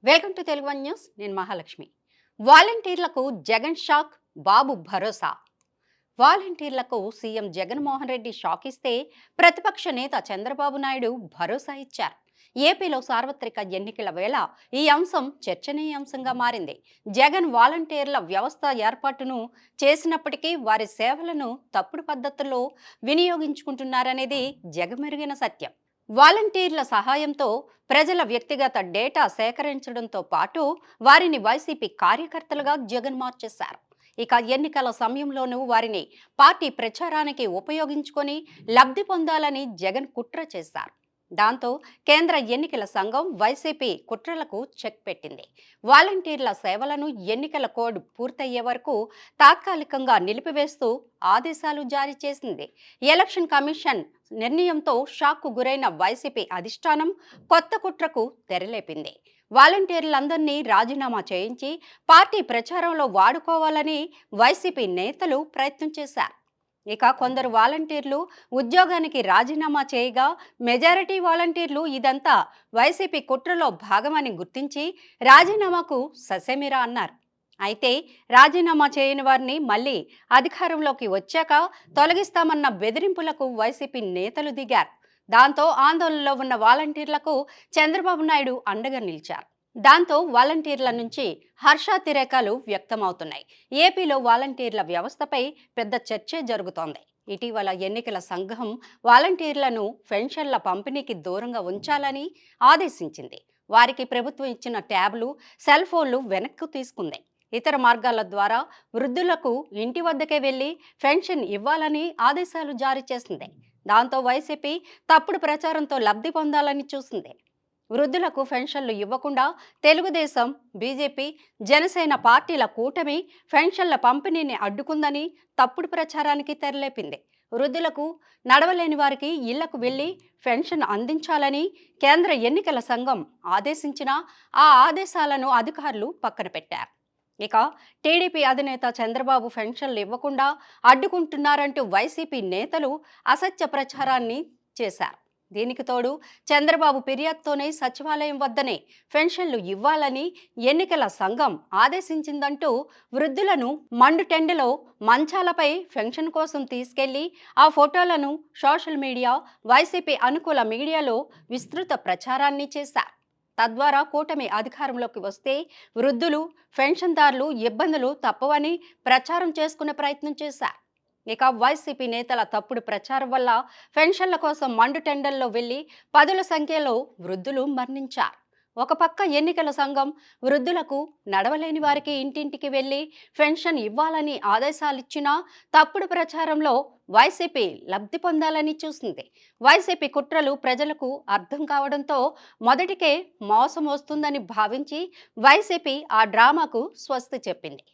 Welcome to Telugu one news. నేను మహాలక్ష్మి. వాలంటీర్లకు Jagan shock, బాబు భరోసా. వాలంటీర్లకు సీఎం జగన్మోహన్ రెడ్డి షాక్ ఇస్తే ప్రతిపక్ష నేత చంద్రబాబు నాయుడు భరోసా ఇచ్చారు. ఏపీలో సార్వత్రిక ఎన్నికల వేళ ఈ అంశం చర్చనీయాంశంగా మారింది. జగన్ వాలంటీర్ల వ్యవస్థ ఏర్పాటును చేసినప్పటికీ వారి సేవలను తప్పుడు పద్ధతుల్లో వినియోగించుకుంటున్నారనేది జగమెరిగిన సత్యం. వాలంటీర్ల సహాయంతో ప్రజల వ్యక్తిగత డేటా సేకరించడంతో పాటు వారిని వైసీపీ కార్యకర్తలుగా జగన్ మార్చేశారు. ఇక ఎన్నికల సమయంలోనూ వారిని పార్టీ ప్రచారానికి ఉపయోగించుకొని లబ్ధి పొందాలని జగన్ కుట్ర చేశారు. దాంతో కేంద్ర ఎన్నికల సంఘం వైసీపీ కుట్రలకు చెక్ పెట్టింది. వాలంటీర్ల సేవలను ఎన్నికల కోడ్ పూర్తయ్యే వరకు తాత్కాలికంగా నిలిపివేస్తూ ఆదేశాలు జారీ చేసింది. ఎలక్షన్ కమిషన్ నిర్ణయంతో షాక్కు గురైన వైసీపీ అధిష్టానం కొత్త కుట్రకు తెరలేపింది. వాలంటీర్లందరినీ రాజీనామా చేయించి పార్టీ ప్రచారంలో వాడుకోవాలని వైసీపీ నేతలు ప్రయత్నం చేశారు. ఇక కొందరు వాలంటీర్లు ఉద్యోగానికి రాజీనామా చేయగా మెజారిటీ వాలంటీర్లు ఇదంతా వైసీపీ కుట్రలో భాగమని గుర్తించి రాజీనామాకు ససేమిరా అన్నారు. అయితే రాజీనామా చేయని వారిని మళ్ళీ అధికారంలోకి వచ్చాక తొలగిస్తామన్న బెదిరింపులకు వైసీపీ నేతలు దిగారు. దాంతో ఆందోళనలో ఉన్న వాలంటీర్లకు చంద్రబాబు నాయుడు అండగా నిలిచారు. దాంతో వాలంటీర్ల నుంచి హర్షాతిరేకాలు వ్యక్తమవుతున్నాయి. ఏపీలో వాలంటీర్ల వ్యవస్థపై పెద్ద చర్చే జరుగుతోంది. ఇటీవల ఎన్నికల సంఘం వాలంటీర్లను పెన్షన్ల పంపిణీకి దూరంగా ఉంచాలని ఆదేశించింది. వారికి ప్రభుత్వం ఇచ్చిన ట్యాబ్లు, సెల్ ఫోన్లు వెనక్కు తీసుకుంది. ఇతర మార్గాల ద్వారా వృద్ధులకు ఇంటి వద్దకే వెళ్లి పెన్షన్ ఇవ్వాలని ఆదేశాలు జారీ చేసింది. దాంతో వైసీపీ తప్పుడు ప్రచారంతో లబ్ధి పొందాలని చూసింది. వృద్ధులకు పెన్షన్లు ఇవ్వకుండా తెలుగుదేశం, బీజేపీ, జనసేన పార్టీల కూటమి పెన్షన్ల పంపిణీని అడ్డుకుందని తప్పుడు ప్రచారానికి తెరలేపింది. వృద్ధులకు, నడవలేని వారికి ఇళ్లకు వెళ్లి పెన్షన్ అందించాలని కేంద్ర ఎన్నికల సంఘం ఆదేశించినా ఆ ఆదేశాలను అధికారులు పక్కన పెట్టారు. ఇక టీడీపీ అధినేత చంద్రబాబు పెన్షన్లు ఇవ్వకుండా అడ్డుకుంటున్నారంటూ వైసీపీ నేతలు అసత్య ప్రచారాన్ని చేశారు. దీనికి తోడు చంద్రబాబు ఫిర్యాదుతోనే సచివాలయం వద్దనే పెన్షన్లు ఇవ్వాలని ఎన్నికల సంఘం ఆదేశించిందంటూ వృద్ధులను మండుటెండలో మంచాలపై పెన్షన్ కోసం తీసుకెళ్లి ఆ ఫోటోలను సోషల్ మీడియా, వైసీపీ అనుకూల మీడియాలో విస్తృత ప్రచారాన్ని చేశారు. తద్వారా కూటమి అధికారంలోకి వస్తే వృద్ధులు, పెన్షన్దారులు ఇబ్బందులు తప్పవని ప్రచారం చేసుకునే ప్రయత్నం చేశారు. ఇక వైసీపీ నేతల తప్పుడు ప్రచారం వల్ల పెన్షన్ల కోసం మండుటెండల్లో వెళ్లి పదుల సంఖ్యలో వృద్ధులు మరణించారు. ఒక పక్క ఎన్నికల సంఘం వృద్ధులకు, నడవలేని వారికి ఇంటింటికి వెళ్లి పెన్షన్ ఇవ్వాలని ఆదేశాలిచ్చినా తప్పుడు ప్రచారంలో వైసీపీ లబ్ధి పొందాలని చూసింది. వైసీపీ కుట్రలు ప్రజలకు అర్థం కావడంతో మొదటికే మోసం వస్తుందని భావించి వైసీపీ ఆ డ్రామాకు స్వస్తి చెప్పింది.